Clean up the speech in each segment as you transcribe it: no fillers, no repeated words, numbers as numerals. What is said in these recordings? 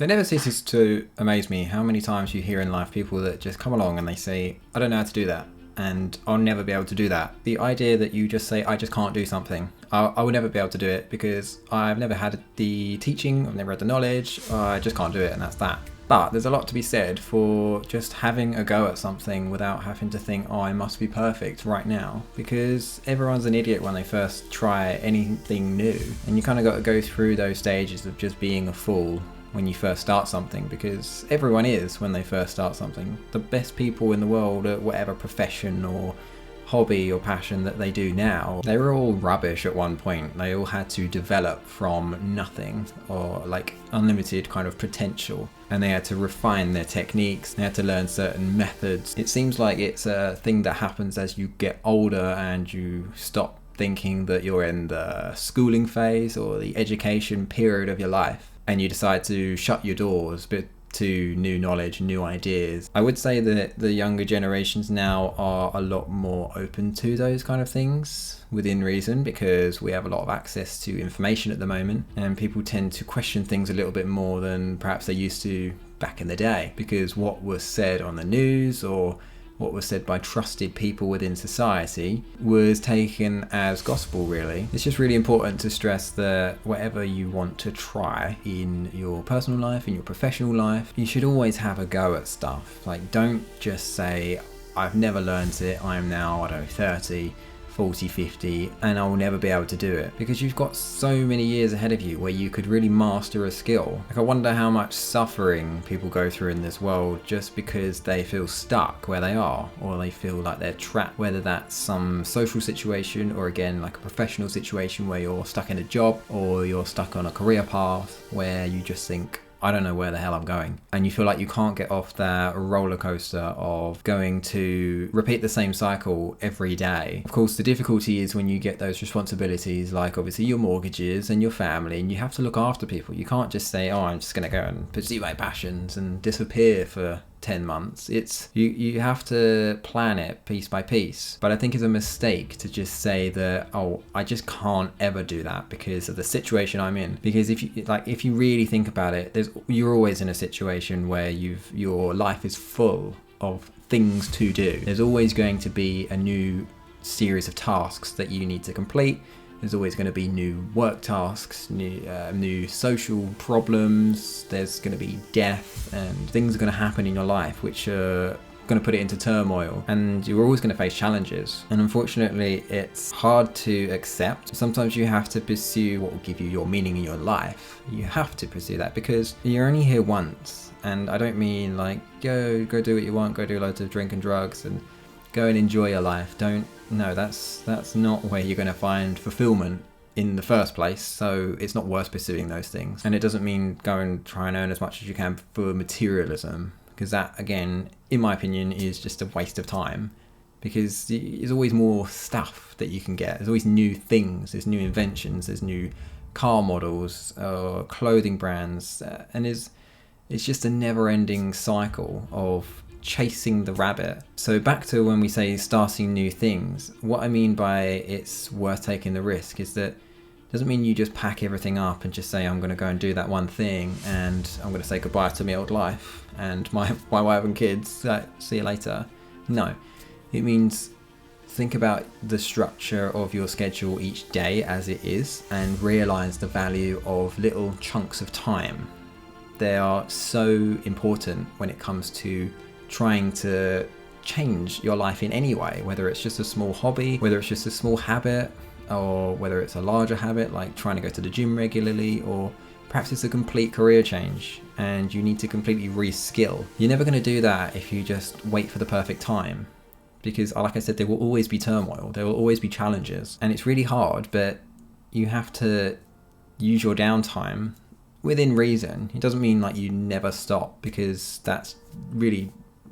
It never ceases to amaze me how many times you hear in life people that just come along and they say, I don't know how to do that, and I'll never be able to do that. The idea that you just say, I just can't do something, I will never be able to do it because I've never had the teaching, I've never had the knowledge, I just can't do it, and that's that. But there's a lot to be said for just having a go at something without having to think, oh, I must be perfect right now. Because everyone's an idiot when they first try anything new. And you kind of got to go through those stages of just being a fool when you first start something, because everyone is when they first start something. The best people in the world at whatever profession or hobby or passion that they do now, they were all rubbish at one point. They all had to develop from nothing, or like unlimited kind of potential, and they had to refine their techniques, they had to learn certain methods. It seems like it's a thing that happens as you get older and you stop thinking that you're in the schooling phase or the education period of your life, and you decide to shut your doors to new knowledge, new ideas. I would say that the younger generations now are a lot more open to those kind of things within reason, because we have a lot of access to information at the moment, and people tend to question things a little bit more than perhaps they used to back in the day, because what was said on the news or what was said by trusted people within society was taken as gospel, really. It's just really important to stress that whatever you want to try in your personal life, in your professional life, you should always have a go at stuff. Like, don't just say, I've never learned it, I'm now, 30, 40, 50, and I'll never be able to do it, because you've got so many years ahead of you where you could really master a skill. Like, I wonder how much suffering people go through in this world just because they feel stuck where they are, or they feel like they're trapped, whether that's some social situation or again like a professional situation where you're stuck in a job, or you're stuck on a career path where you just think, I don't know where the hell I'm going. And you feel like you can't get off that roller coaster of going to repeat the same cycle every day. Of course, the difficulty is when you get those responsibilities, like obviously your mortgages and your family, and you have to look after people. You can't just say, oh, I'm just going to go and pursue my passions and disappear for 10 months. It's you have to plan it piece by piece. But I think it's a mistake to just say that, oh, I just can't ever do that because of the situation I'm in. Because if you really think about it, you're always in a situation where your life is full of things to do. There's always going to be a new series of tasks that you need to complete. There's always going to be new work tasks, new social problems. There's going to be death, and things are going to happen in your life which are going to put it into turmoil, and you're always going to face challenges. And unfortunately, it's hard to accept. Sometimes you have to pursue what will give you your meaning in your life. You have to pursue that because you're only here once. And I don't mean like go do what you want, go do loads of drink and drugs and go and enjoy your life. No, that's not where you're going to find fulfillment in the first place, so it's not worth pursuing those things. And it doesn't mean go and try and earn as much as you can for materialism, because that, again, in my opinion, is just a waste of time, because there's always more stuff that you can get. There's always new things, there's new inventions, there's new car models or clothing brands, and it's just a never-ending cycle of chasing the rabbit. So back to when we say starting new things, what I mean by it's worth taking the risk is that it doesn't mean you just pack everything up and just say, I'm going to go and do that one thing and I'm going to say goodbye to my old life and my wife and kids, see you later. No, it means think about the structure of your schedule each day as it is, and realize the value of little chunks of time. They are so important when it comes to trying to change your life in any way, whether it's just a small hobby, whether it's just a small habit, or whether it's a larger habit like trying to go to the gym regularly, or perhaps it's a complete career change and you need to completely reskill. You're never going to do that if you just wait for the perfect time, because like I said, there will always be turmoil, there will always be challenges, and it's really hard, but you have to use your downtime within reason. It doesn't mean like you never stop, because that's really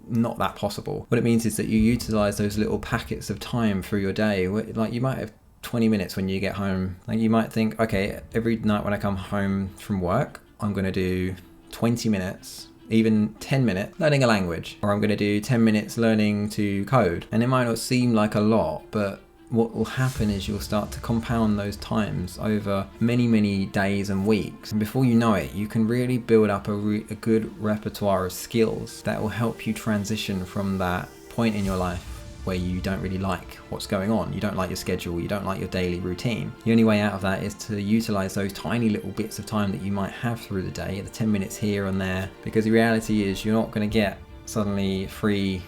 not that possible. What it means is that you utilize those little packets of time through your day. Like, you might have 20 minutes when you get home. Like, you might think, okay, every night when I come home from work, I'm going to do 20 minutes, even 10 minutes learning a language, or I'm going to do 10 minutes learning to code. And it might not seem like a lot, but what will happen is you'll start to compound those times over many, many days and weeks. And before you know it, you can really build up a good repertoire of skills that will help you transition from that point in your life where you don't really like what's going on. You don't like your schedule, you don't like your daily routine. The only way out of that is to utilize those tiny little bits of time that you might have through the day, the 10 minutes here and there, because the reality is you're not going to get suddenly 3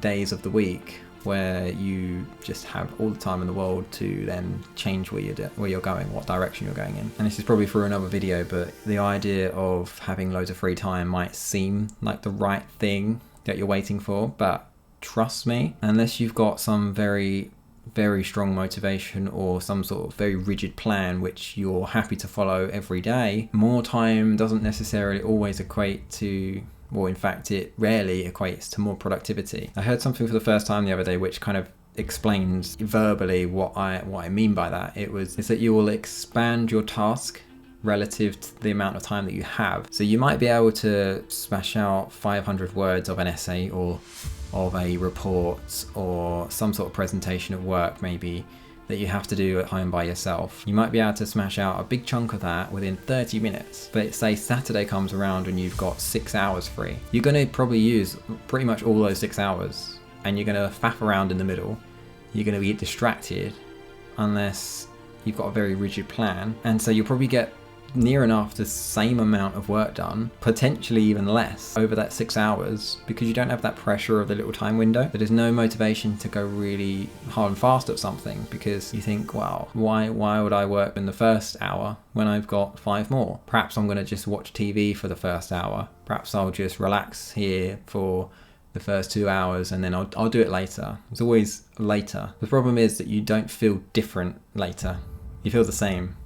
days of the week where you just have all the time in the world to then change where you're going, what direction you're going in. And this is probably for another video, but the idea of having loads of free time might seem like the right thing that you're waiting for, but trust me, unless you've got some very, very strong motivation or some sort of very rigid plan which you're happy to follow every day, more time doesn't necessarily always equate to, or in fact it rarely equates to, more productivity. I heard something for the first time the other day which kind of explains verbally what I mean by that. It's that you will expand your task relative to the amount of time that you have. So you might be able to smash out 500 words of an essay or of a report or some sort of presentation at work maybe that you have to do at home by yourself. You might be able to smash out a big chunk of that within 30 minutes. But say Saturday comes around and you've got 6 hours free. You're going to probably use pretty much all those 6 hours, and you're going to faff around in the middle. You're going to get distracted unless you've got a very rigid plan. And so you'll probably get near enough the same amount of work done, potentially even less, over that 6 hours, because you don't have that pressure of the little time window. There's no motivation to go really hard and fast at something because you think, well, why would I work in the first hour when I've got 5 more? Perhaps I'm going to just watch TV for the first hour. Perhaps I'll just relax here for the first 2 hours and then I'll do it later. It's always later. The problem is that you don't feel different later. You feel the same.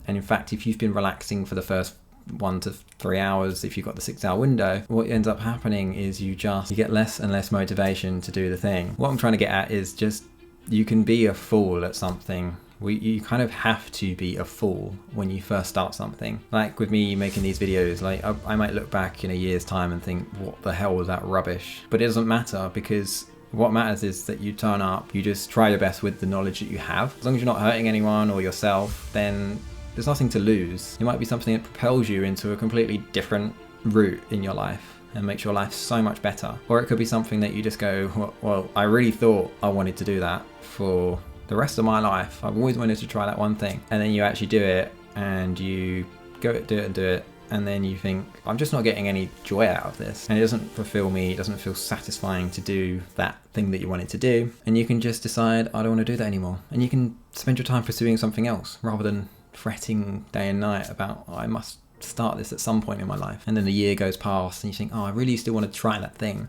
And in fact, if you've been relaxing for the first 1 to 3 hours, if you've got the 6 hour window, what ends up happening is you get less and less motivation to do the thing. What I'm trying to get at is just, you can be a fool at something. You kind of have to be a fool when you first start something. Like with me making these videos, like I might look back in a year's time and think, what the hell was that rubbish? But it doesn't matter, because what matters is that you turn up, you just try your best with the knowledge that you have. As long as you're not hurting anyone or yourself, then there's nothing to lose. It might be something that propels you into a completely different route in your life and makes your life so much better. Or it could be something that you just go, well, I really thought I wanted to do that for the rest of my life. I've always wanted to try that one thing. And then you actually do it, and you do it, and then you think, I'm just not getting any joy out of this. And it doesn't fulfill me, it doesn't feel satisfying to do that thing that you wanted to do. And you can just decide, I don't want to do that anymore. And you can spend your time pursuing something else rather than fretting day and night about, I must start this at some point in my life. And then the year goes past and you think, I really still want to try that thing.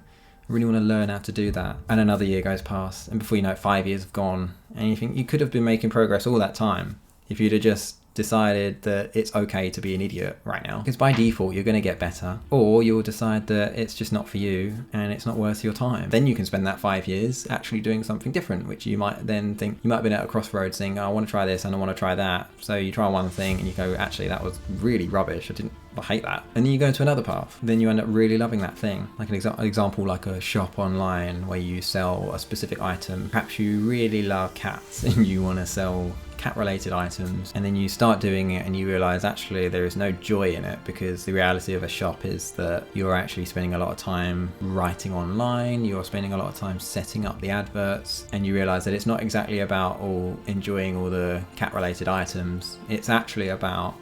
I really want to learn how to do that. And another year goes past, and before you know it, 5 years have gone, and you think you could have been making progress all that time if you'd have just decided that it's okay to be an idiot right now. Because by default, you're going to get better. Or you'll decide that it's just not for you and it's not worth your time. Then you can spend that 5 years actually doing something different, which you might then think, you might have been at a crossroads saying, I want to try this and I want to try that. So you try one thing and you go, actually, that was really rubbish. I hate that. And then you go into another path. Then you end up really loving that thing. Like an example, like a shop online where you sell a specific item. Perhaps you really love cats and you want to sell cat-related items, and then you start doing it and you realize actually there is no joy in it, because the reality of a shop is that you're actually spending a lot of time writing online, you're spending a lot of time setting up the adverts, and you realize that it's not exactly about enjoying all the cat-related items. It's actually about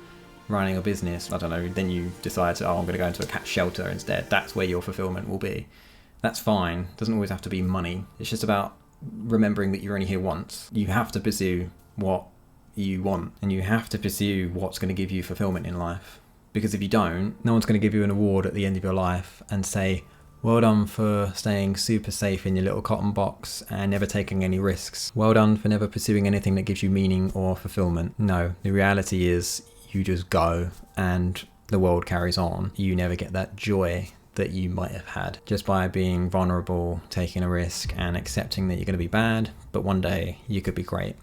running a business. I don't know, then you decide to, I'm going to go into a cat shelter instead. That's where your fulfillment will be. That's fine. It doesn't always have to be money. It's just about remembering that you're only here once. You have to pursue what you want, and you have to pursue what's going to give you fulfillment in life, because if you don't, no one's going to give you an award at the end of your life and say, well done for staying super safe in your little cotton box and never taking any risks. Well done for never pursuing anything that gives you meaning or fulfillment. No, the reality is you just go and the world carries on. You never get that joy that you might have had just by being vulnerable, taking a risk and accepting that you're going to be bad, but one day you could be great.